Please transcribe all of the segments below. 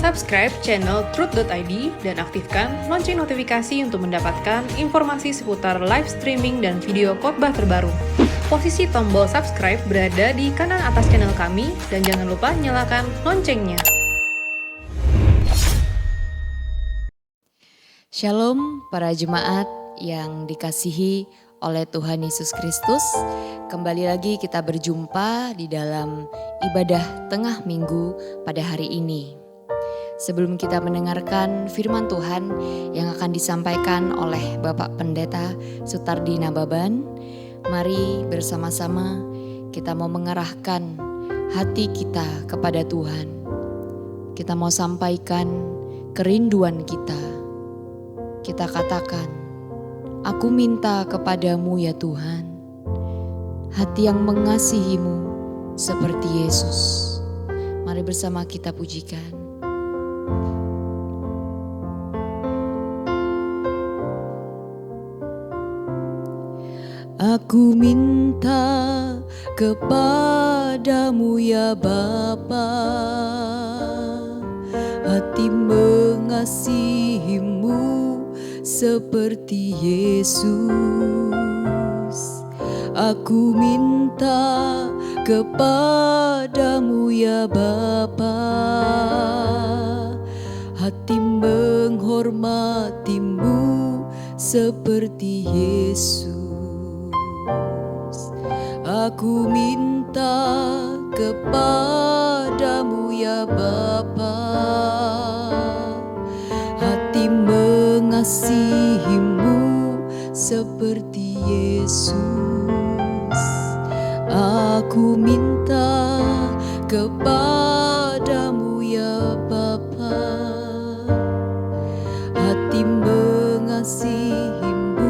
Subscribe channel Truth.id dan aktifkan lonceng notifikasi untuk mendapatkan informasi seputar live streaming dan video khotbah terbaru. Posisi tombol subscribe berada di kanan atas channel kami dan jangan lupa nyalakan loncengnya. Shalom para jemaat yang dikasihi oleh Tuhan Yesus Kristus. Kembali lagi kita berjumpa di dalam ibadah tengah minggu pada hari ini. Sebelum kita mendengarkan firman Tuhan yang akan disampaikan oleh Bapak Pendeta Sutardi Nababan, mari bersama-sama kita mau mengarahkan hati kita kepada Tuhan. Kita mau sampaikan kerinduan kita. Kita katakan, aku minta kepadamu ya Tuhan, hati yang mengasihimu seperti Yesus. Mari bersama kita pujikan. Aku minta kepadamu ya Bapa, hati mengasihimu seperti Yesus. Aku minta kepadamu ya Bapa, hati menghormatimu seperti Yesus. Aku minta kepadamu ya Bapa, hati mengasihimu seperti Yesus. Aku minta kepadamu ya Bapa, hati mengasihimu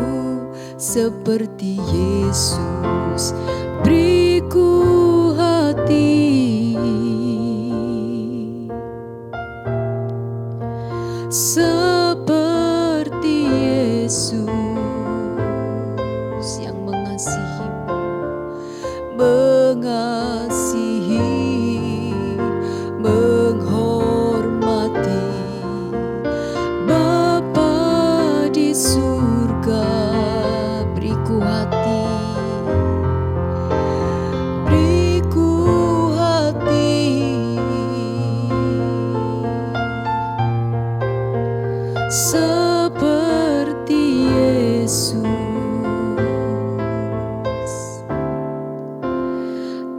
seperti Yesus. Beriku hati seperti Yesus yang mengasihimu, menghormati Bapa di surga. Beriku hati seperti Yesus,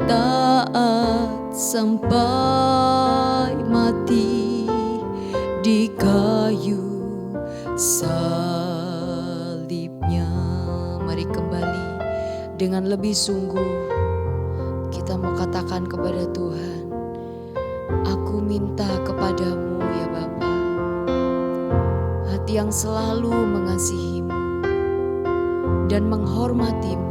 taat sampai mati di kayu salibnya. Mari kembali dengan lebih sungguh kita mau katakan kepada Tuhan, aku minta kepadamu ya Bapa, hati yang selalu mengasihimu dan menghormatimu.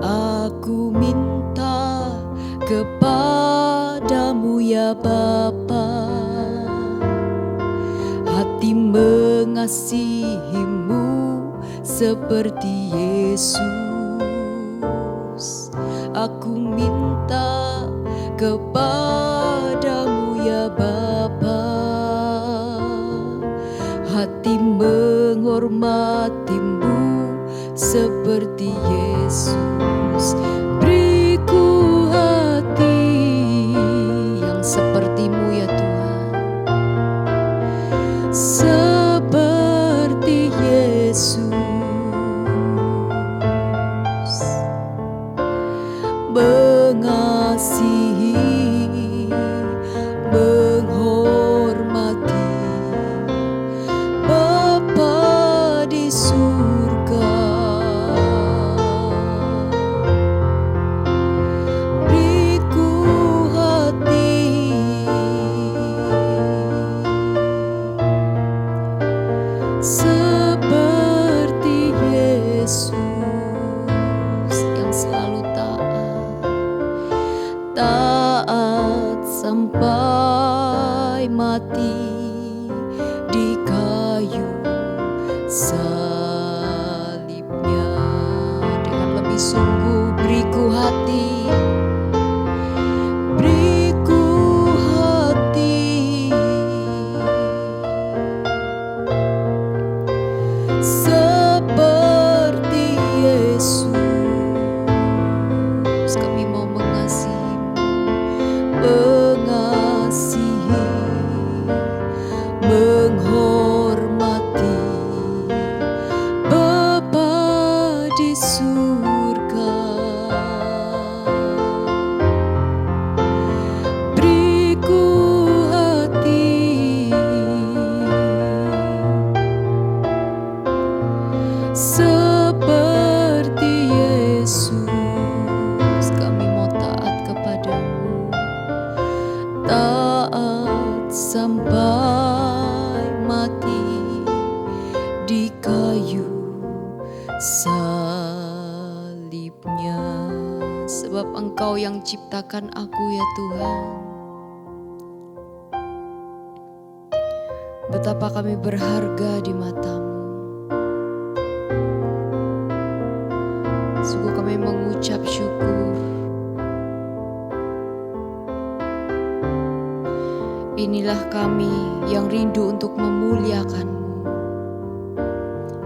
Aku minta kepadamu ya Bapa, hati mengasihimu seperti Yesus. Aku minta kepadamu ya Bapa, hati menghormatimu seperti Yesus. Beriku hati yang sepertimu ya Tuhan, seperti Yesus, mengasihi, menghormati Bapa di surga. Beriku hati seperti Yesus yang selalu taat sampai mati di kayu salibnya. Dengan lebih sungguh beriku hati sampai mati di kayu salibnya. Sebab Engkau yang ciptakan aku ya Tuhan. Betapa kami berharga di mata-Mu. Sungguh kami mengucap syukur. Inilah kami yang rindu untuk memuliakan-Mu.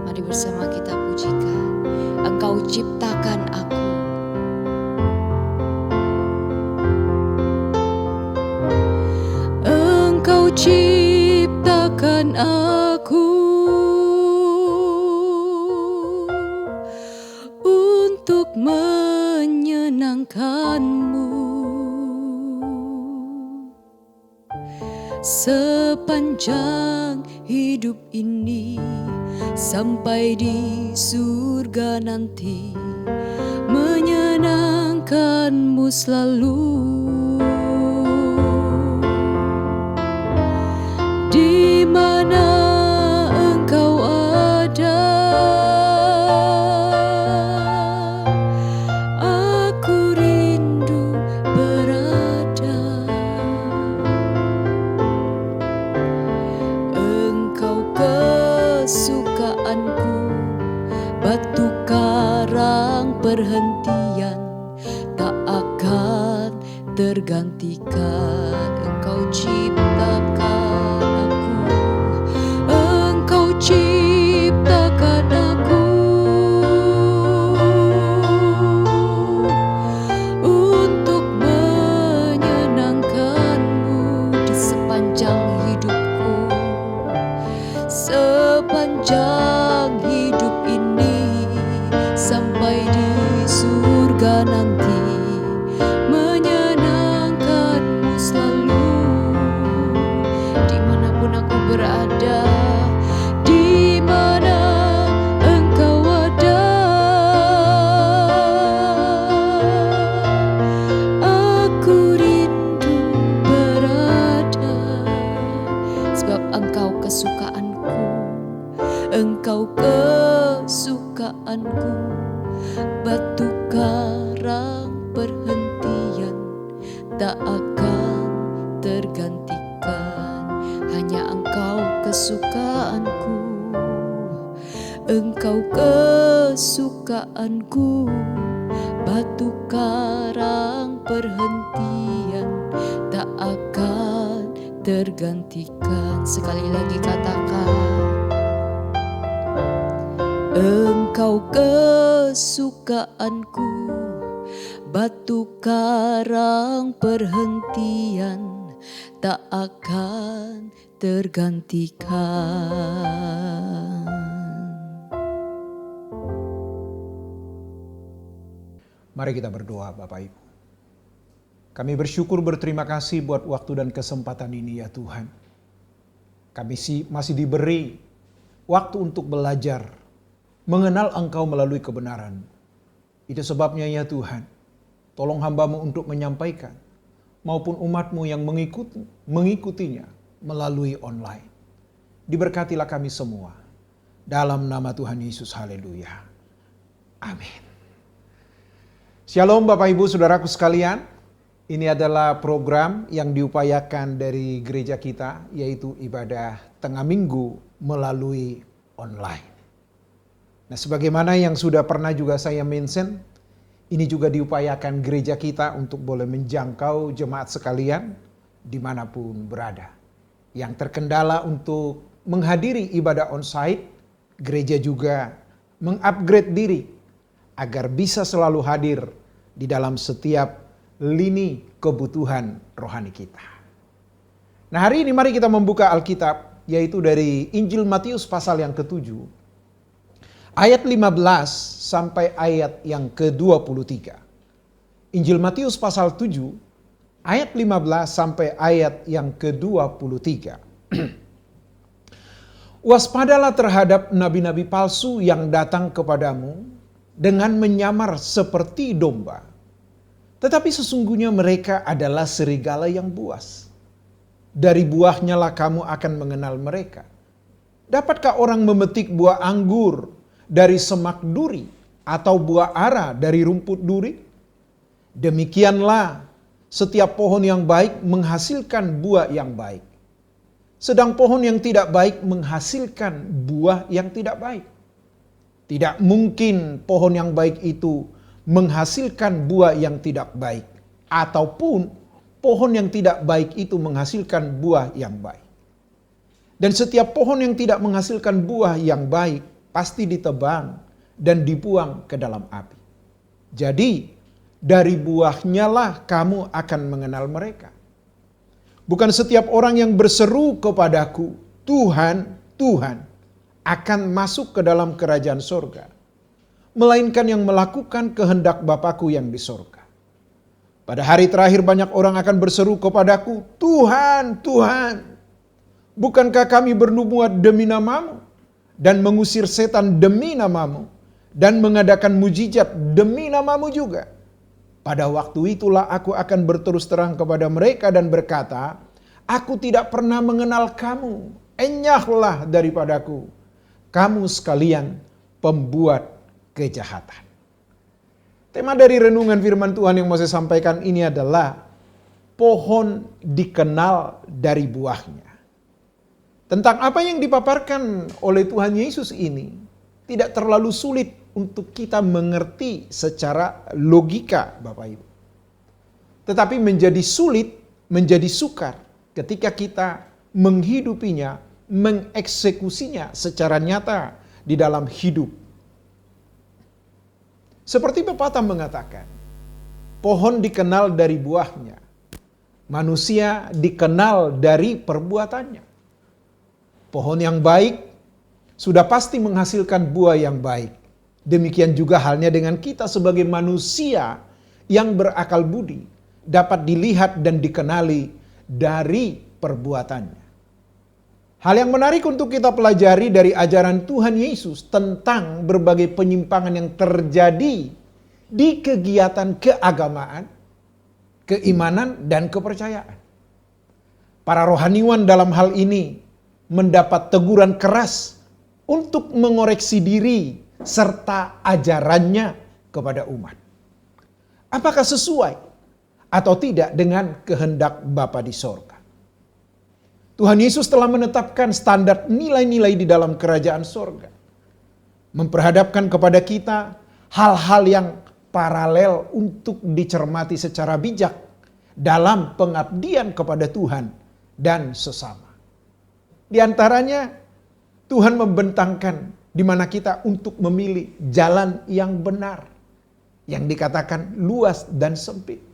Mari bersama kita pujikan. Engkau ciptakan aku. Engkau ciptakan aku untuk menyenangkan-Mu. Sepanjang hidup ini sampai di surga nanti, menyenangkan-Mu selalu. Di mana Engkau ada, aku rindu berada. Engkau kesukaanku, batu karang perhentian, tak akan tergantikan. Engkau ciptakan aku, Engkau ciptakan aku untuk menyenangkan-Mu di sepanjang hidupku. Sepanjang hidup ini sampai di surga nanti, menyenangkan-Mu selalu. Dimanapun aku berada, di mana Engkau ada, aku rindu berada. Sebab Engkau kesukaanku, Engkau kesukaanku, batu karang perhentian, tak akan tergantikan. Hanya Engkau kesukaanku, Engkau kesukaanku, batu karang perhentian, tak akan tergantikan. Sekali lagi katakan, Engkau kesukaanku, batu karang perhentian, tak akan tergantikan. Mari kita berdoa Bapak Ibu. Kami bersyukur berterima kasih buat waktu dan kesempatan ini ya Tuhan. Kami masih diberi waktu untuk belajar mengenal Engkau melalui kebenaran. Itu sebabnya ya Tuhan, tolong hamba-Mu untuk menyampaikan maupun umat-Mu yang mengikutinya melalui online. Diberkatilah kami semua. Dalam nama Tuhan Yesus, haleluya. Amin. Shalom Bapak Ibu Saudaraku sekalian. Ini adalah program yang diupayakan dari gereja kita, yaitu ibadah tengah minggu melalui online. Nah, sebagaimana yang sudah pernah juga saya mention, ini juga diupayakan gereja kita untuk boleh menjangkau jemaat sekalian dimanapun berada. Yang terkendala untuk menghadiri ibadah onsite, gereja juga mengupgrade diri agar bisa selalu hadir di dalam setiap lini kebutuhan rohani kita. Nah, hari ini mari kita membuka Alkitab, yaitu dari Injil Matius pasal yang ke-7, ayat 15 sampai ayat yang ke-23. Injil Matius pasal 7, ayat 15 sampai ayat yang ke-23. Waspadalah terhadap nabi-nabi palsu yang datang kepadamu dengan menyamar seperti domba, tetapi sesungguhnya mereka adalah serigala yang buas. dari buahnya lah kamu akan mengenal mereka. Dapatkah orang memetik buah anggur dari semak duri atau buah ara dari rumput duri? Demikianlah setiap pohon yang baik menghasilkan buah yang baik, sedang pohon yang tidak baik menghasilkan buah yang tidak baik. Tidak mungkin pohon yang baik itu menghasilkan buah yang tidak baik, ataupun pohon yang tidak baik itu menghasilkan buah yang baik. Dan setiap pohon yang tidak menghasilkan buah yang baik pasti ditebang dan dibuang ke dalam api. Jadi dari buahnya lah kamu akan mengenal mereka. Bukan setiap orang yang berseru kepadaku, Tuhan, Tuhan, akan masuk ke dalam kerajaan sorga, melainkan yang melakukan kehendak Bapakku yang di sorga. Pada hari terakhir banyak orang akan berseru kepadaku, Tuhan, Tuhan, bukankah kami bernubuat demi namamu, dan mengusir setan demi namamu, dan mengadakan mujizat demi namamu juga? Pada waktu itulah aku akan berterus terang kepada mereka dan berkata, aku tidak pernah mengenal kamu, enyahlah daripadaku, kamu sekalian pembuat kejahatan. Tema dari renungan firman Tuhan yang mau saya sampaikan ini adalah pohon dikenal dari buahnya. Tentang apa yang dipaparkan oleh Tuhan Yesus ini tidak terlalu sulit untuk kita mengerti secara logika, Bapak Ibu. Tetapi menjadi sulit, menjadi sukar ketika kita menghidupinya, mengeksekusinya secara nyata di dalam hidup. Seperti pepatah mengatakan, pohon dikenal dari buahnya, manusia dikenal dari perbuatannya. Pohon yang baik sudah pasti menghasilkan buah yang baik. Demikian juga halnya dengan kita sebagai manusia yang berakal budi, dapat dilihat dan dikenali dari perbuatannya. Hal yang menarik untuk kita pelajari dari ajaran Tuhan Yesus tentang berbagai penyimpangan yang terjadi di kegiatan keagamaan, keimanan, dan kepercayaan. Para rohaniwan dalam hal ini mendapat teguran keras untuk mengoreksi diri serta ajarannya kepada umat. Apakah sesuai atau tidak dengan kehendak Bapa di sorga? Tuhan Yesus telah menetapkan standar nilai-nilai di dalam kerajaan sorga. Memperhadapkan kepada kita hal-hal yang paralel untuk dicermati secara bijak dalam pengabdian kepada Tuhan dan sesama. Di antaranya Tuhan membentangkan di mana kita untuk memilih jalan yang benar, yang dikatakan luas dan sempit.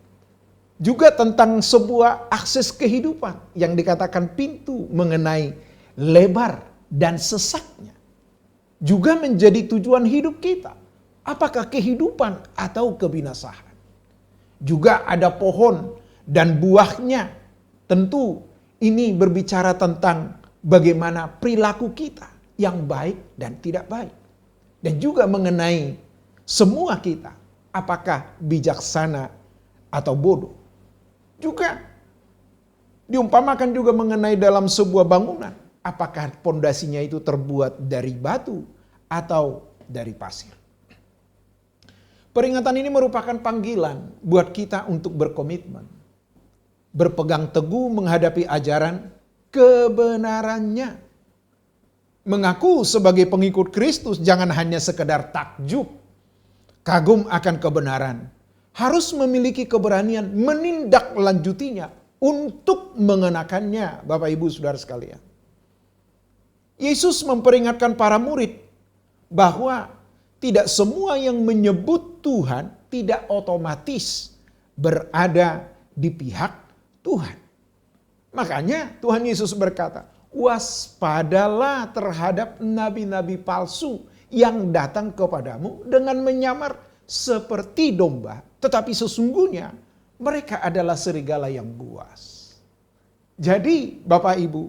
Juga tentang sebuah akses kehidupan yang dikatakan pintu mengenai lebar dan sesaknya. Juga menjadi tujuan hidup kita. Apakah kehidupan atau kebinasaan? Juga ada pohon dan buahnya. Tentu ini berbicara tentang bagaimana perilaku kita yang baik dan tidak baik. Dan juga mengenai semua kita. Apakah bijaksana atau bodoh. Juga diumpamakan juga mengenai dalam sebuah bangunan. Apakah pondasinya itu terbuat dari batu atau dari pasir. Peringatan ini merupakan panggilan buat kita untuk berkomitmen. Berpegang teguh menghadapi ajaran kebenarannya. Mengaku sebagai pengikut Kristus jangan hanya sekedar takjub, kagum akan kebenaran. Harus memiliki keberanian menindaklanjutinya untuk mengenakannya, Bapak Ibu Saudara sekalian. Yesus memperingatkan para murid bahwa tidak semua yang menyebut Tuhan tidak otomatis berada di pihak Tuhan. Makanya Tuhan Yesus berkata, waspadalah terhadap nabi-nabi palsu yang datang kepadamu dengan menyamar seperti domba, tetapi sesungguhnya mereka adalah serigala yang buas. Jadi Bapak Ibu,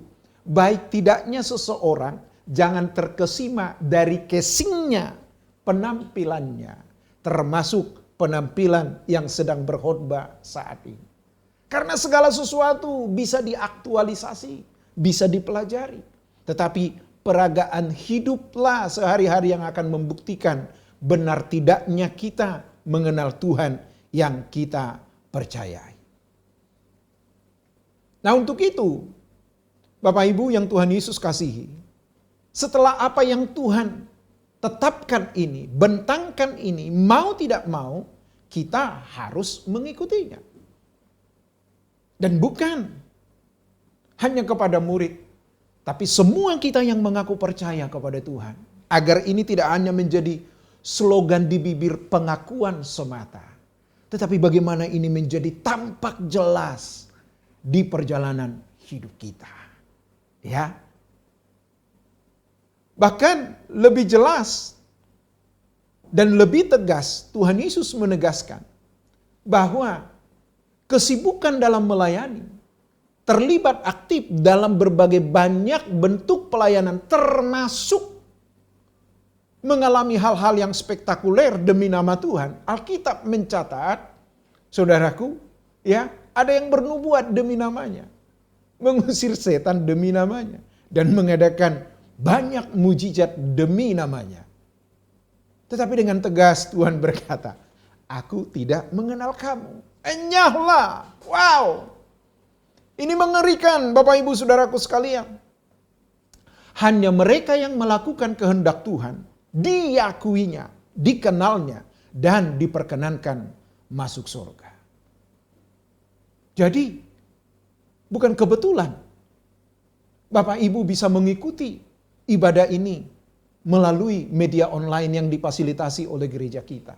baik tidaknya seseorang jangan terkesima dari casingnya, penampilannya, termasuk penampilan yang sedang berkhotbah saat ini. Karena segala sesuatu bisa diaktualisasi, bisa dipelajari. Tetapi peragaan hiduplah sehari-hari yang akan membuktikan benar tidaknya kita mengenal Tuhan yang kita percayai. Nah, untuk itu, Bapak Ibu yang Tuhan Yesus kasihi, setelah apa yang Tuhan tetapkan ini, bentangkan ini, mau tidak mau, kita harus mengikutinya. Dan bukan hanya kepada murid, tapi semua kita yang mengaku percaya kepada Tuhan. Agar ini tidak hanya menjadi slogan di bibir pengakuan semata, tetapi bagaimana ini menjadi tampak jelas di perjalanan hidup kita. Ya. Bahkan lebih jelas dan lebih tegas Tuhan Yesus menegaskan bahwa kesibukan dalam melayani, terlibat aktif dalam berbagai banyak bentuk pelayanan, termasuk mengalami hal-hal yang spektakuler demi nama Tuhan. Alkitab mencatat, saudaraku, ya, ada yang bernubuat demi namanya, mengusir setan demi namanya, dan mengadakan banyak mujizat demi namanya. Tetapi dengan tegas Tuhan berkata, aku tidak mengenal kamu. Enyahlah. Wow. Ini mengerikan Bapak Ibu Saudaraku sekalian. Hanya mereka yang melakukan kehendak Tuhan, diakuinya, dikenalnya, dan diperkenankan masuk surga. Jadi, bukan kebetulan Bapak Ibu bisa mengikuti ibadah ini melalui media online yang difasilitasi oleh gereja kita.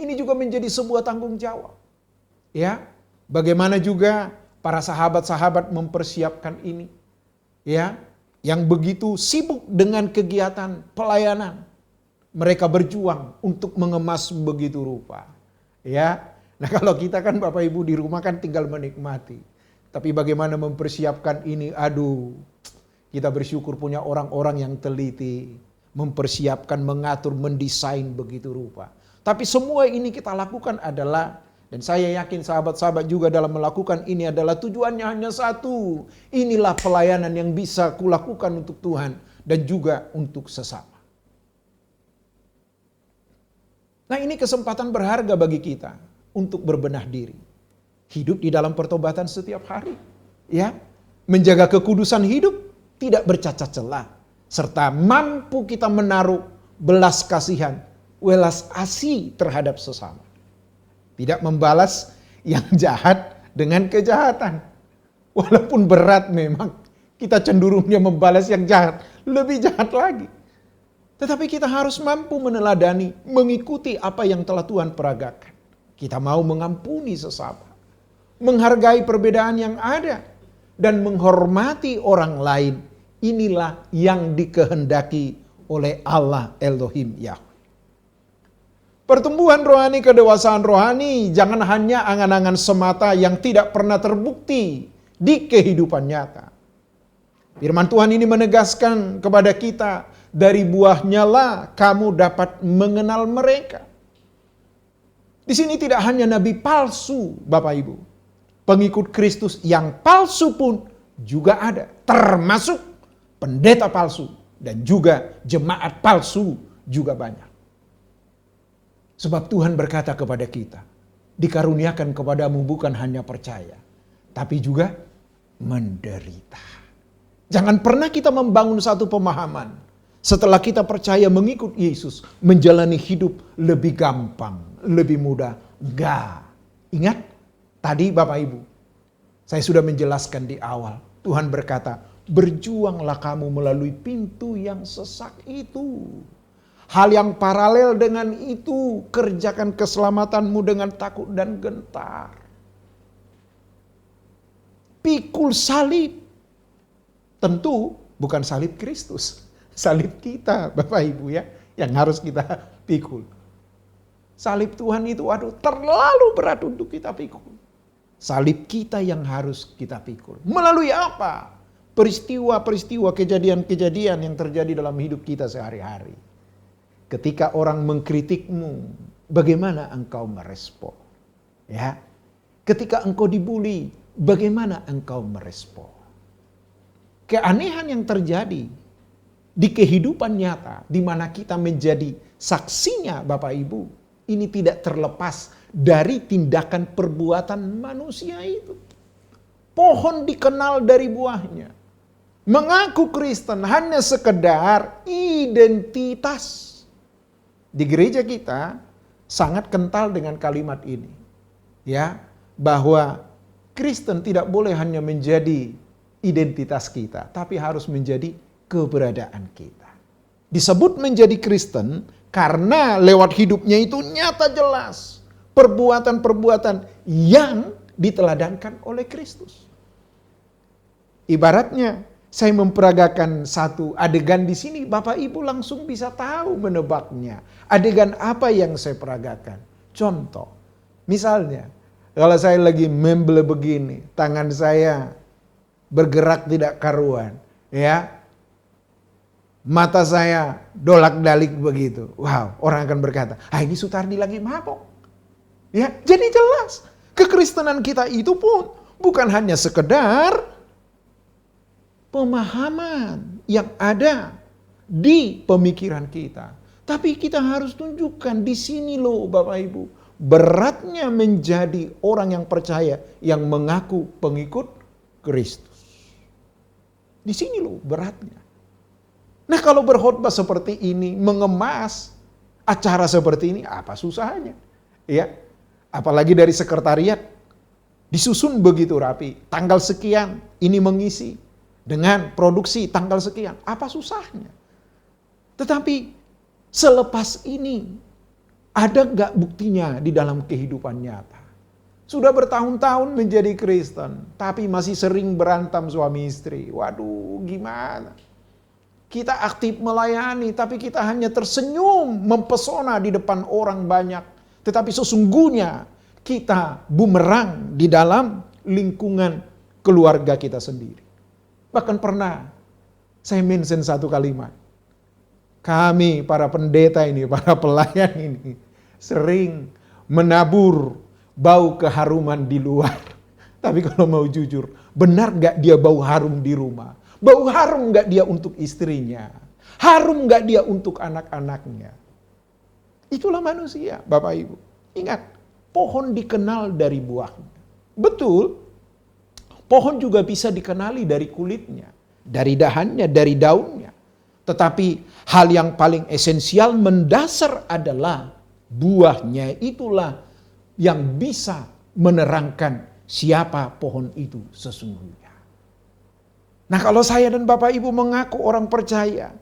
Ini juga menjadi sebuah tanggung jawab. Ya, bagaimana juga para sahabat-sahabat mempersiapkan ini. Ya, yang begitu sibuk dengan kegiatan pelayanan. Mereka berjuang untuk mengemas begitu rupa. Ya, nah kalau kita kan Bapak Ibu di rumah kan tinggal menikmati. Tapi bagaimana mempersiapkan ini, aduh. Kita bersyukur punya orang-orang yang teliti. Mempersiapkan, mengatur, mendesain begitu rupa. Tapi semua ini kita lakukan adalah, dan saya yakin sahabat-sahabat juga dalam melakukan ini adalah tujuannya hanya satu. Inilah pelayanan yang bisa kulakukan untuk Tuhan dan juga untuk sesama. Nah, ini kesempatan berharga bagi kita untuk berbenah diri. Hidup di dalam pertobatan setiap hari. Ya, menjaga kekudusan hidup, tidak bercacat celah. Serta mampu kita menaruh belas kasihan, welas asih terhadap sesama. Tidak membalas yang jahat dengan kejahatan. Walaupun berat memang, kita cenderungnya membalas yang jahat, lebih jahat lagi. Tetapi kita harus mampu meneladani, mengikuti apa yang telah Tuhan peragakan. Kita mau mengampuni sesama, menghargai perbedaan yang ada, dan menghormati orang lain. Inilah yang dikehendaki oleh Allah Elohim Yahweh. Pertumbuhan rohani, kedewasaan rohani jangan hanya angan-angan semata yang tidak pernah terbukti di kehidupan nyata. Firman Tuhan ini menegaskan kepada kita, dari buahnya lah kamu dapat mengenal mereka. Di sini tidak hanya nabi palsu, Bapak Ibu. Pengikut Kristus yang palsu pun juga ada, termasuk pendeta palsu dan juga jemaat palsu juga banyak. Sebab Tuhan berkata kepada kita, dikaruniakan kepadamu bukan hanya percaya, tapi juga menderita. Jangan pernah kita membangun satu pemahaman, setelah kita percaya mengikut Yesus, menjalani hidup lebih gampang, lebih mudah. Enggak. Ingat, tadi Bapak Ibu, saya sudah menjelaskan di awal. Tuhan berkata, berjuanglah kamu melalui pintu yang sesak itu. Hal yang paralel dengan itu, kerjakan keselamatanmu dengan takut dan gentar. Pikul salib. Tentu bukan salib Kristus. Salib kita, Bapak Ibu ya, yang harus kita pikul. Salib Tuhan itu terlalu berat untuk kita pikul. Salib kita yang harus kita pikul. Melalui apa? Peristiwa-peristiwa, kejadian-kejadian yang terjadi dalam hidup kita sehari-hari. Ketika orang mengkritikmu, bagaimana engkau merespon? Ya, Ketika engkau dibully, bagaimana engkau merespon? Keanehan yang terjadi di kehidupan nyata, di mana kita menjadi saksinya Bapak Ibu, ini tidak terlepas dari tindakan perbuatan manusia itu. Pohon dikenal dari buahnya. Mengaku Kristen hanya sekedar identitas. Di gereja kita sangat kental dengan kalimat ini. Ya, bahwa Kristen tidak boleh hanya menjadi identitas kita, tapi harus menjadi keberadaan kita. Disebut menjadi Kristen karena lewat hidupnya itu nyata jelas perbuatan-perbuatan yang diteladankan oleh Kristus. Ibaratnya saya memperagakan satu adegan di sini, Bapak Ibu langsung bisa tahu menebaknya. Adegan apa yang saya peragakan? Contoh, misalnya kalau saya lagi membel begini, tangan saya bergerak tidak karuan, ya. Mata saya dolak-dalik begitu. Wow, orang akan berkata, ini Sutardi lagi mabok. Ya, jadi jelas kekristenan kita itu pun bukan hanya sekedar pemahaman yang ada di pemikiran kita, tapi kita harus tunjukkan di sini loh Bapak Ibu, beratnya menjadi orang yang percaya yang mengaku pengikut Kristus. Di sini loh beratnya. Nah, kalau berkhotbah seperti ini, mengemas acara seperti ini, apa susahnya? Ya, apalagi dari sekretariat disusun begitu rapi. Tanggal sekian ini mengisi dengan produksi tanggal sekian. Apa susahnya? Tetapi selepas ini ada gak buktinya di dalam kehidupan nyata? Sudah bertahun-tahun menjadi Kristen, tapi masih sering berantem suami istri. Waduh, gimana? Kita aktif melayani, tapi kita hanya tersenyum, mempesona di depan orang banyak. Tetapi sesungguhnya kita bumerang di dalam lingkungan keluarga kita sendiri. Bahkan pernah saya mention satu kalimat. Kami para pendeta ini, para pelayan ini sering menabur bau keharuman di luar. Tapi kalau mau jujur, benar gak dia bau harum di rumah? Bau harum gak dia untuk istrinya? Harum gak dia untuk anak-anaknya? Itulah manusia, Bapak Ibu. Ingat, pohon dikenal dari buahnya. Betul, pohon juga bisa dikenali dari kulitnya, dari dahannya, dari daunnya. Tetapi hal yang paling esensial mendasar adalah buahnya, itulah yang bisa menerangkan siapa pohon itu sesungguhnya. Nah, kalau saya dan Bapak Ibu mengaku orang percaya,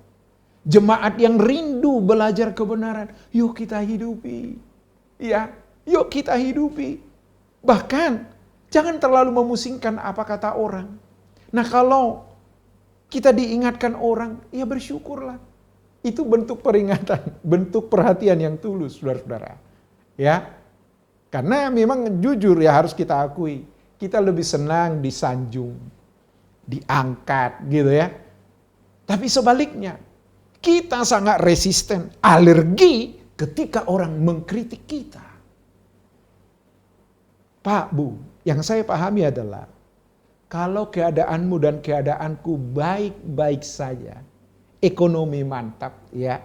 jemaat yang rindu belajar kebenaran, yuk kita hidupi. Ya, yuk kita hidupi. Bahkan jangan terlalu memusingkan apa kata orang. Nah, kalau kita diingatkan orang, ya bersyukurlah. Itu bentuk peringatan, bentuk perhatian yang tulus, saudara-saudara. Ya, karena memang jujur ya harus kita akui, kita lebih senang disanjung, diangkat gitu ya. Tapi sebaliknya, kita sangat resisten, alergi ketika orang mengkritik kita. Pak, Bu, yang saya pahami adalah kalau keadaanmu dan keadaanku baik-baik saja, ekonomi mantap ya,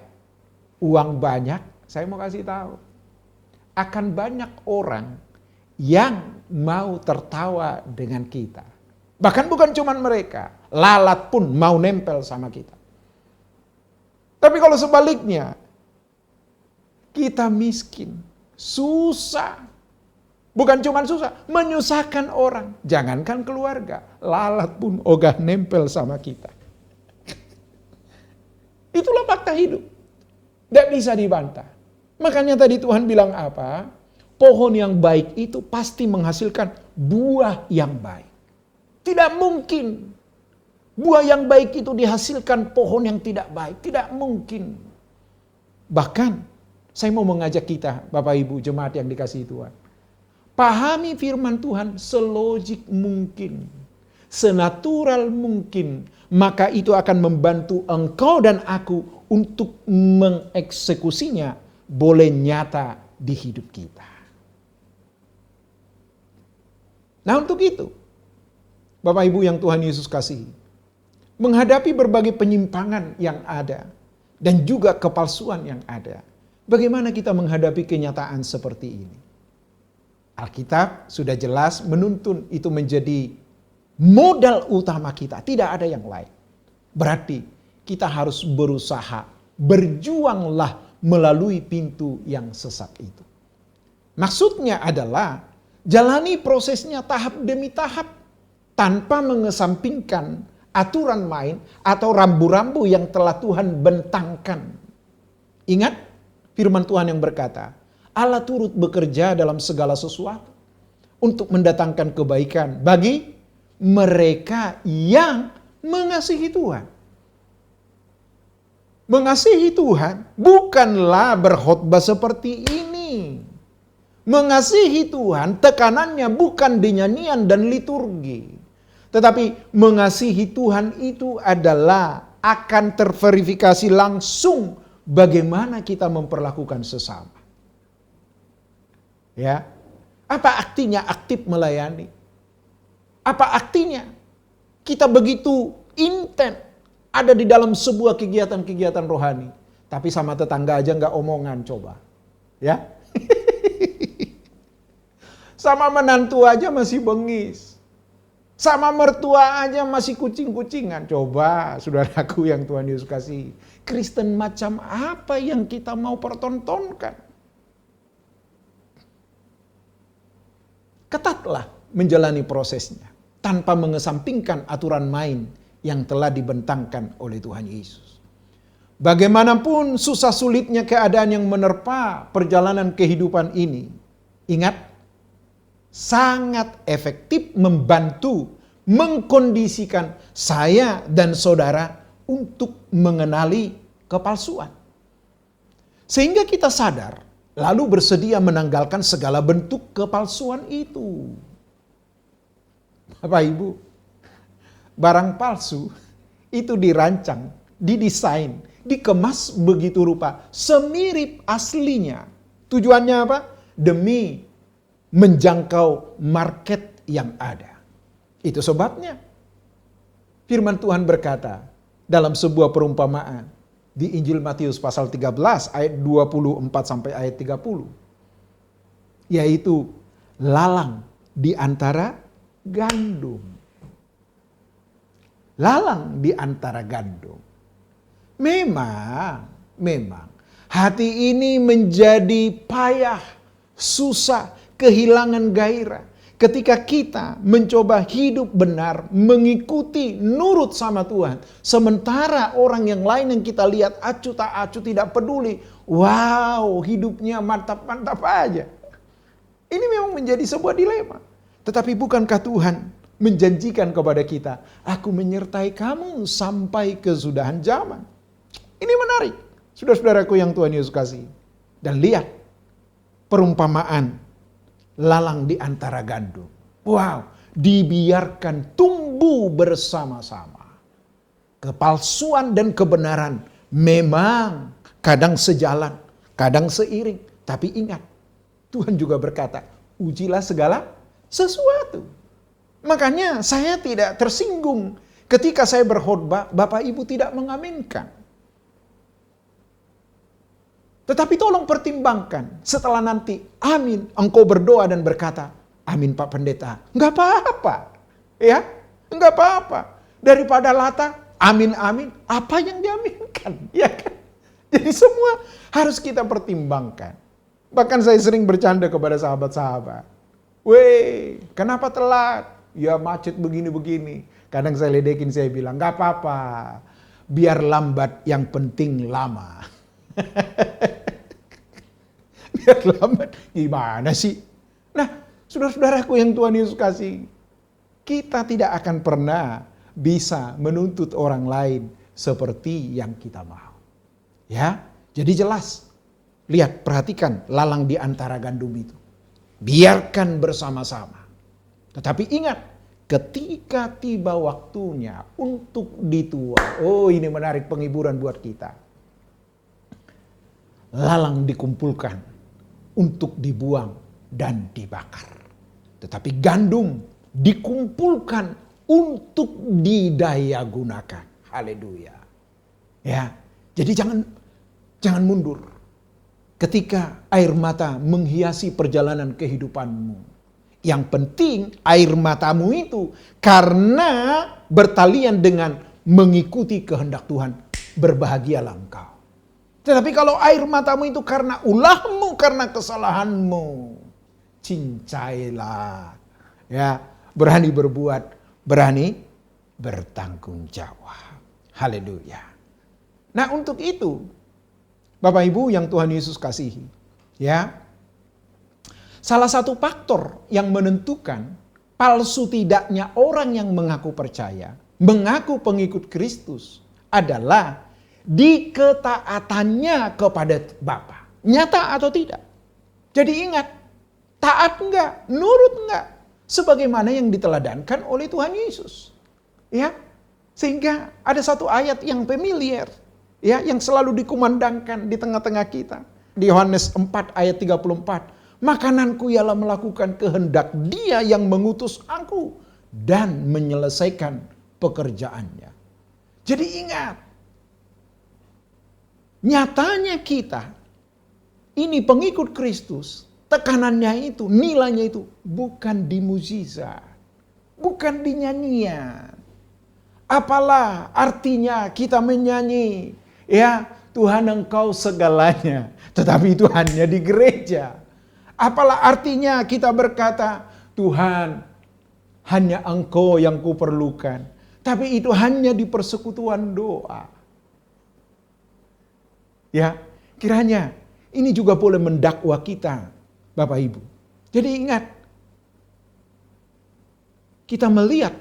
uang banyak, saya mau kasih tahu, akan banyak orang yang mau tertawa dengan kita. Bahkan bukan cuma mereka, lalat pun mau nempel sama kita. Tapi kalau sebaliknya, kita miskin, susah. Bukan cuma susah, menyusahkan orang. Jangankan keluarga, lalat pun ogah nempel sama kita. Itulah fakta hidup. Tidak bisa dibantah. Makanya tadi Tuhan bilang apa? Pohon yang baik itu pasti menghasilkan buah yang baik. Tidak mungkin buah yang baik itu dihasilkan pohon yang tidak baik. Tidak mungkin. Bahkan saya mau mengajak kita, Bapak Ibu jemaat yang dikasihi Tuhan. Pahami firman Tuhan selogik mungkin. Senatural mungkin. Maka itu akan membantu engkau dan aku untuk mengeksekusinya boleh nyata di hidup kita. Nah untuk itu, Bapak Ibu yang Tuhan Yesus kasihi, menghadapi berbagai penyimpangan yang ada dan juga kepalsuan yang ada, bagaimana kita menghadapi kenyataan seperti ini? Alkitab sudah jelas menuntun itu menjadi modal utama kita, tidak ada yang lain. Berarti kita harus berusaha, berjuanglah melalui pintu yang sesat itu. Maksudnya adalah jalani prosesnya tahap demi tahap tanpa mengesampingkan aturan main atau rambu-rambu yang telah Tuhan bentangkan. Ingat firman Tuhan yang berkata, Allah turut bekerja dalam segala sesuatu untuk mendatangkan kebaikan bagi mereka yang mengasihi Tuhan. Mengasihi Tuhan bukanlah berkhotbah seperti ini. Mengasihi Tuhan tekanannya bukan di nyanyian dan liturgi. Tetapi mengasihi Tuhan itu adalah akan terverifikasi langsung bagaimana kita memperlakukan sesama. Ya. Apa artinya aktif melayani? Apa artinya kita begitu intens ada di dalam sebuah kegiatan-kegiatan rohani, tapi sama tetangga aja nggak omongan, coba. Ya. Sama menantu aja masih bengis. Sama mertua aja masih kucing-kucingan. Coba saudaraku yang Tuhan Yesus kasih. Kristen macam apa yang kita mau pertontonkan? Ketatlah menjalani prosesnya tanpa mengesampingkan aturan main yang telah dibentangkan oleh Tuhan Yesus. Bagaimanapun susah sulitnya keadaan yang menerpa perjalanan kehidupan ini, ingat, sangat efektif membantu mengkondisikan saya dan saudara untuk mengenali kepalsuan. Sehingga kita sadar, lalu bersedia menanggalkan segala bentuk kepalsuan itu. Bapak Ibu, barang palsu itu dirancang, didesain, dikemas begitu rupa semirip aslinya. Tujuannya apa? Demi menjangkau market yang ada. Itu sebabnya firman Tuhan berkata dalam sebuah perumpamaan di Injil Matius pasal 13 ayat 24 sampai ayat 30. Yaitu lalang di antara gandum. Lalang di antara gandum. Memang hati ini menjadi payah, susah, kehilangan gairah ketika kita mencoba hidup benar, mengikuti, nurut sama Tuhan. Sementara orang yang lain yang kita lihat acuh tak acuh, tidak peduli. Wow, hidupnya mantap-mantap aja. Ini memang menjadi sebuah dilema. Tetapi bukankah Tuhan menjanjikan kepada kita, aku menyertai kamu sampai kesudahan zaman. Ini menarik, saudara-saudaraku yang Tuhan Yesus kasih. Dan lihat perumpamaan lalang di antara gandum. Wow, dibiarkan tumbuh bersama-sama. Kepalsuan dan kebenaran memang kadang sejalan, kadang seiring. Tapi ingat, Tuhan juga berkata, ujilah segala sesuatu. Makanya saya tidak tersinggung ketika saya berkhotbah, Bapak Ibu tidak mengaminkan. Tetapi tolong pertimbangkan setelah nanti, amin, engkau berdoa dan berkata, amin Pak Pendeta. Enggak apa-apa, ya, enggak apa-apa. Daripada lata, amin, amin, apa yang diaminkan, ya kan? Jadi semua harus kita pertimbangkan. Bahkan saya sering bercanda kepada sahabat-sahabat. Weh, kenapa telat? Ya macet begini-begini. Kadang saya ledekin, saya bilang, enggak apa-apa. Biar lambat, yang penting lama. Biar lambat, gimana sih? Nah, saudara-saudaraku yang Tuhan Yesus kasih, kita tidak akan pernah bisa menuntut orang lain seperti yang kita mau. Ya, jadi jelas. Lihat, perhatikan lalang di antara gandum itu. Biarkan bersama-sama. Tetapi ingat, ketika tiba waktunya untuk dituai. Oh, ini menarik penghiburan buat kita. Lalang dikumpulkan untuk dibuang dan dibakar. Tetapi gandum dikumpulkan untuk didaya gunakan. Haleluya. Ya. Jadi jangan mundur. Ketika air mata menghiasi perjalanan kehidupanmu. Yang penting air matamu itu karena bertalian dengan mengikuti kehendak Tuhan. Berbahagialah engkau. Tetapi kalau air matamu itu karena ulahmu, karena kesalahanmu. Cincailah. Ya, berani berbuat, berani bertanggung jawab. Haleluya. Nah, untuk itu Bapak Ibu yang Tuhan Yesus kasihi, ya. Salah satu faktor yang menentukan palsu tidaknya orang yang mengaku percaya, mengaku pengikut Kristus adalah di ketaatannya kepada Bapa. Nyata atau tidak? Jadi ingat, taat enggak, nurut enggak, sebagaimana yang diteladankan oleh Tuhan Yesus. Ya. Sehingga ada satu ayat yang familiar, ya, yang selalu dikumandangkan di tengah-tengah kita. Di Yohanes 4 ayat 34. Makananku ialah melakukan kehendak Dia yang mengutus aku dan menyelesaikan pekerjaannya. Jadi ingat, nyatanya kita ini pengikut Kristus, tekanannya itu, nilainya itu bukan di mukjizat, bukan di nyanyian. Apalah artinya kita menyanyi, ya Tuhan Engkau segalanya, tetapi itu hanya di gereja. Apalah artinya kita berkata, Tuhan hanya Engkau yang kuperlukan, tapi itu hanya di persekutuan doa. Ya, kiranya ini juga boleh mendakwa kita, Bapak Ibu. Jadi ingat, kita melihat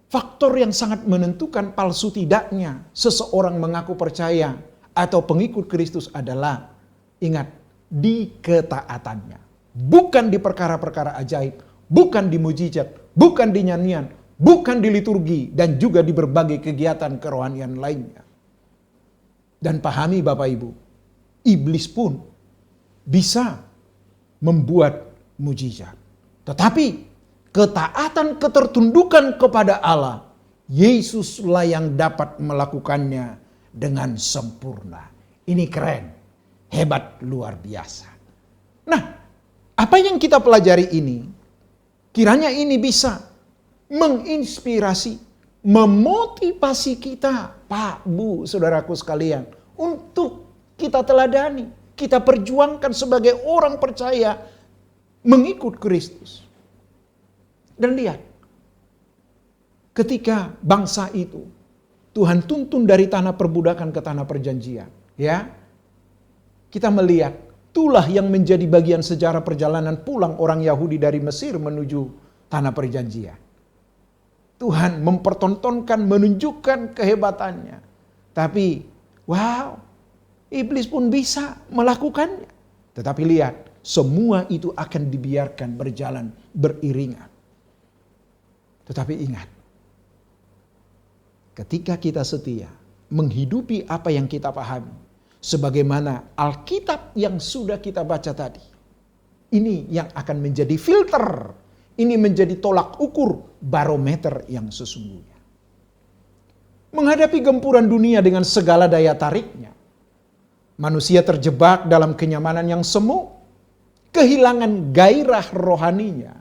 faktor yang sangat menentukan palsu tidaknya seseorang mengaku percaya atau pengikut Kristus adalah, ingat, di ketaatannya. Bukan di perkara-perkara ajaib, bukan di mujizat, bukan di nyanyian, bukan di liturgi, dan juga di berbagai kegiatan kerohanian lainnya. Dan pahami Bapak Ibu, iblis pun bisa membuat mujizat. Tetapi ketaatan, ketertundukan kepada Allah, Yesuslah yang dapat melakukannya dengan sempurna. Ini keren, hebat, luar biasa. Nah, apa yang kita pelajari ini, kiranya ini bisa menginspirasi, memotivasi kita, Pak, Bu, saudaraku sekalian, untuk kita teladani, kita perjuangkan sebagai orang percaya mengikut Kristus. Dan lihat, ketika bangsa itu Tuhan tuntun dari tanah perbudakan ke tanah perjanjian, ya, kita melihat itulah yang menjadi bagian sejarah perjalanan pulang orang Yahudi dari Mesir menuju tanah perjanjian. Tuhan mempertontonkan, menunjukkan kehebatannya. Tapi, wow, iblis pun bisa melakukannya. Tetapi lihat, semua itu akan dibiarkan berjalan beriringan. Tetapi ingat, ketika kita setia menghidupi apa yang kita pahami, sebagaimana Alkitab yang sudah kita baca tadi, ini yang akan menjadi filter, ini menjadi tolak ukur barometer yang sesungguhnya. Menghadapi gempuran dunia dengan segala daya tariknya, manusia terjebak dalam kenyamanan yang semu, kehilangan gairah rohaninya.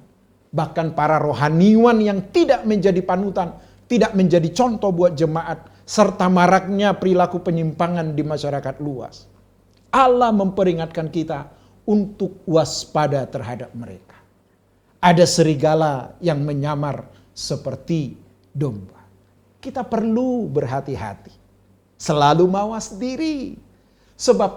Bahkan para rohaniwan yang tidak menjadi panutan, tidak menjadi contoh buat jemaat, serta maraknya perilaku penyimpangan di masyarakat luas. Allah memperingatkan kita untuk waspada terhadap mereka. Ada serigala yang menyamar seperti domba. Kita perlu berhati-hati, selalu mawas diri. Sebab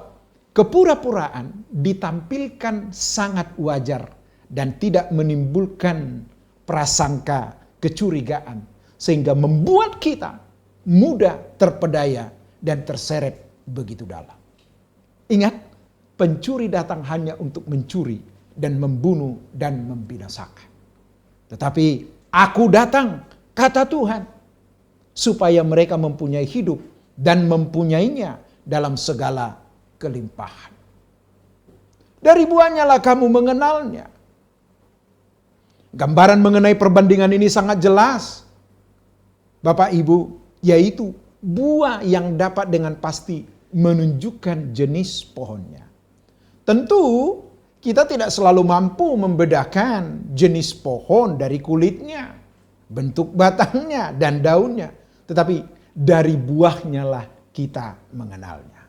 kepura-puraan ditampilkan sangat wajar dan tidak menimbulkan prasangka kecurigaan, sehingga membuat kita mudah terpedaya dan terseret begitu dalam. Ingat, pencuri datang hanya untuk mencuri dan membunuh dan membinasakan. Tetapi aku datang, kata Tuhan, supaya mereka mempunyai hidup dan mempunyainya dalam segala kelimpahan. Dari buahnya lah kamu mengenalnya. Gambaran mengenai perbandingan ini sangat jelas, Bapak Ibu, yaitu buah yang dapat dengan pasti menunjukkan jenis pohonnya. Tentu kita tidak selalu mampu membedakan jenis pohon dari kulitnya, bentuk batangnya, dan daunnya. Tetapi dari buahnya lah kita mengenalnya.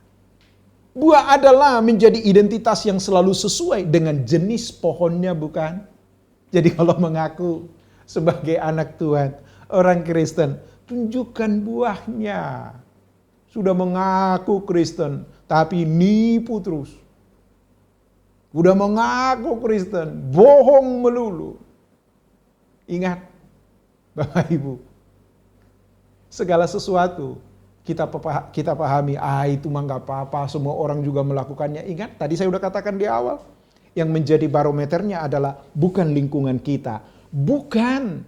Buah adalah menjadi identitas yang selalu sesuai dengan jenis pohonnya, bukan? Jadi kalau mengaku sebagai anak Tuhan, orang Kristen, tunjukkan buahnya. Sudah mengaku Kristen, tapi nipu terus. Udah mengaku Kristen, bohong melulu. Ingat, Bapak Ibu, segala sesuatu kita pahami, itu mah gak apa-apa, semua orang juga melakukannya. Ingat, tadi saya udah katakan di awal, yang menjadi barometernya adalah bukan lingkungan kita, bukan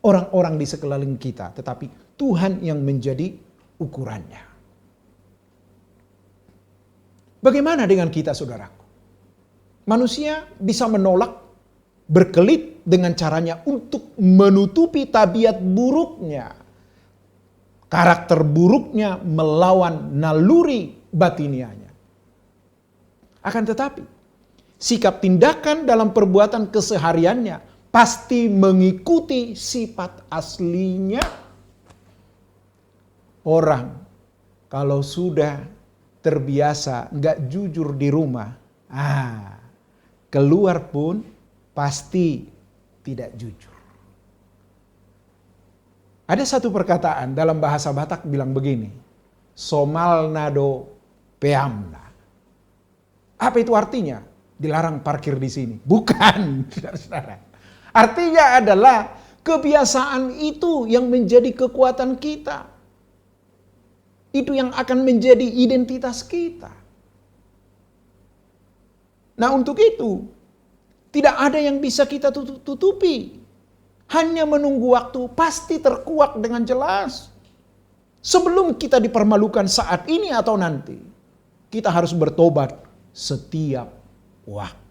orang-orang di sekeliling kita, tetapi Tuhan yang menjadi ukurannya. Bagaimana dengan kita, saudaraku? Manusia bisa menolak, berkelit dengan caranya untuk menutupi tabiat buruknya, karakter buruknya melawan naluri batinianya. Akan tetapi, sikap tindakan dalam perbuatan kesehariannya pasti mengikuti sifat aslinya. Orang kalau sudah terbiasa nggak jujur di rumah, keluar pun pasti tidak jujur. Ada satu perkataan dalam bahasa Batak bilang begini, somal nado peamna. Apa itu artinya? Dilarang parkir di sini. Bukan, saudara-saudara. Artinya adalah kebiasaan itu yang menjadi kekuatan kita. Itu yang akan menjadi identitas kita. Nah, untuk itu tidak ada yang bisa kita tutupi. Hanya menunggu waktu, pasti terkuak dengan jelas. Sebelum kita dipermalukan saat ini atau nanti, kita harus bertobat setiap waktu.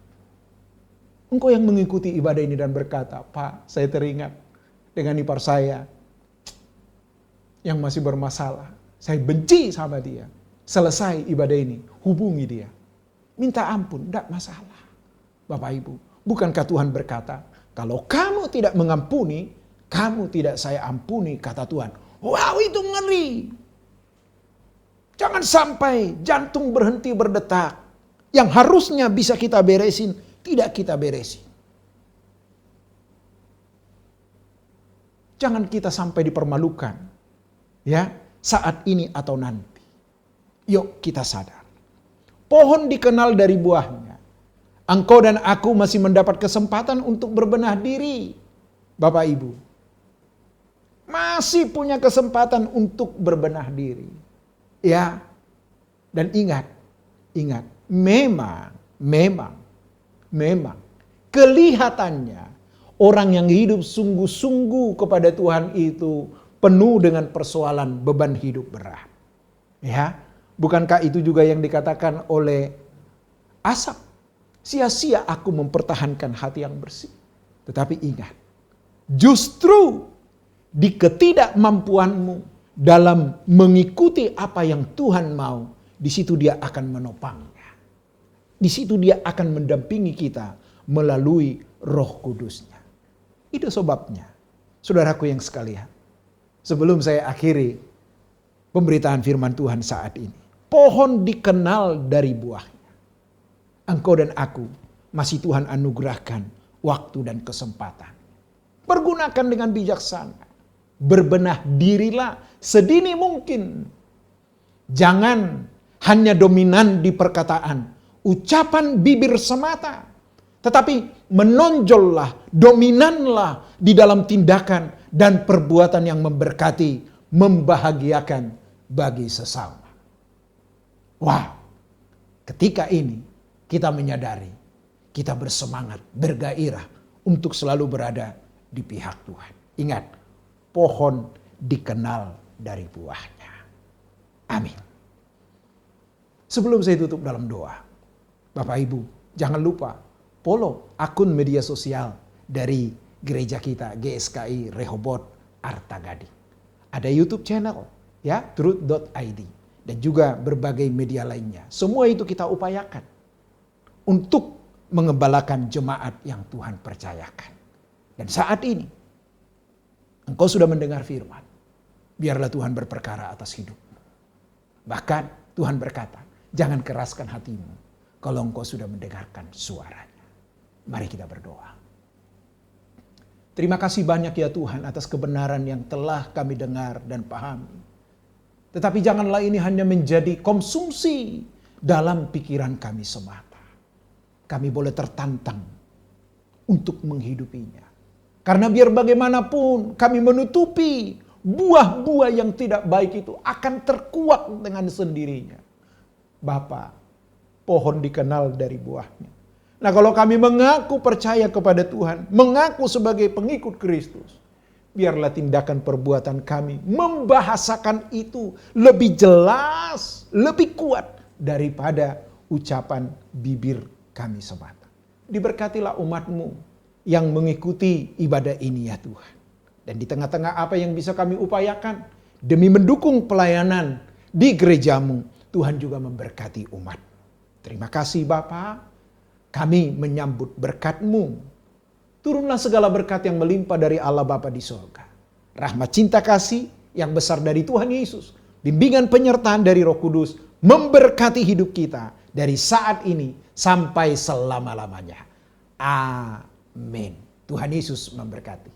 Engkau yang mengikuti ibadah ini dan berkata, Pak, saya teringat dengan ipar saya yang masih bermasalah. Saya benci sama dia. Selesai ibadah ini, hubungi dia. Minta ampun, tidak masalah. Bapak Ibu, bukankah Tuhan berkata, kalau kamu tidak mengampuni, kamu tidak saya ampuni, kata Tuhan. Wow, itu ngeri. Jangan sampai jantung berhenti berdetak. Yang harusnya bisa kita beresin, tidak kita beresin. Jangan kita sampai dipermalukan. Ya, saat ini atau nanti. Yuk kita sadar. Pohon dikenal dari buahnya. Engkau dan aku masih mendapat kesempatan untuk berbenah diri. Bapak Ibu. Masih punya kesempatan untuk berbenah diri. Ya. Dan ingat. Memang. Kelihatannya orang yang hidup sungguh-sungguh kepada Tuhan itu penuh dengan persoalan beban hidup berat. Ya. Bukankah itu juga yang dikatakan oleh Asap? Sia-sia aku mempertahankan hati yang bersih. Tetapi ingat, justru di ketidakmampuanmu dalam mengikuti apa yang Tuhan mau, di situ dia akan menopangnya. Di situ dia akan mendampingi kita melalui Roh Kudusnya. Itu sebabnya, saudaraku yang sekalian, sebelum saya akhiri pemberitaan firman Tuhan saat ini, pohon dikenal dari buah. Engkau dan aku masih Tuhan anugerahkan waktu dan kesempatan. Pergunakan dengan bijaksana. Berbenah dirilah sedini mungkin. Jangan hanya dominan di perkataan, ucapan bibir semata. Tetapi menonjollah, dominanlah di dalam tindakan dan perbuatan yang memberkati, membahagiakan bagi sesama. Wow, ketika ini kita menyadari, kita bersemangat, bergairah untuk selalu berada di pihak Tuhan. Ingat, pohon dikenal dari buahnya. Amin. Sebelum saya tutup dalam doa, Bapak Ibu, jangan lupa follow akun media sosial dari gereja kita GSKI Rehoboth Arta Gading. Ada YouTube channel ya, truth.id, dan juga berbagai media lainnya. Semua itu kita upayakan untuk mengembalakan jemaat yang Tuhan percayakan. Dan saat ini engkau sudah mendengar firman, biarlah Tuhan berperkara atas hidupmu. Bahkan Tuhan berkata, jangan keraskan hatimu kalau engkau sudah mendengarkan suaranya. Mari kita berdoa. Terima kasih banyak ya Tuhan atas kebenaran yang telah kami dengar dan pahami. Tetapi janganlah ini hanya menjadi konsumsi dalam pikiran kami semata. Kami boleh tertantang untuk menghidupinya. Karena biar bagaimanapun kami menutupi buah-buah yang tidak baik itu akan terkuak dengan sendirinya. Bapa, pohon dikenal dari buahnya. Nah, kalau kami mengaku percaya kepada Tuhan, mengaku sebagai pengikut Kristus, biarlah tindakan perbuatan kami membahasakan itu lebih jelas, lebih kuat daripada ucapan bibir kami semata. Diberkatilah umat-Mu yang mengikuti ibadah ini ya Tuhan. Dan di tengah-tengah apa yang bisa kami upayakan demi mendukung pelayanan di gereja-Mu, Tuhan juga memberkati umat. Terima kasih Bapa. Kami menyambut berkat-Mu. Turunlah segala berkat yang melimpah dari Allah Bapa di surga. Rahmat cinta kasih yang besar dari Tuhan Yesus. Bimbingan penyertaan dari Roh Kudus memberkati hidup kita dari saat ini sampai selama-lamanya. Amin. Tuhan Yesus memberkati.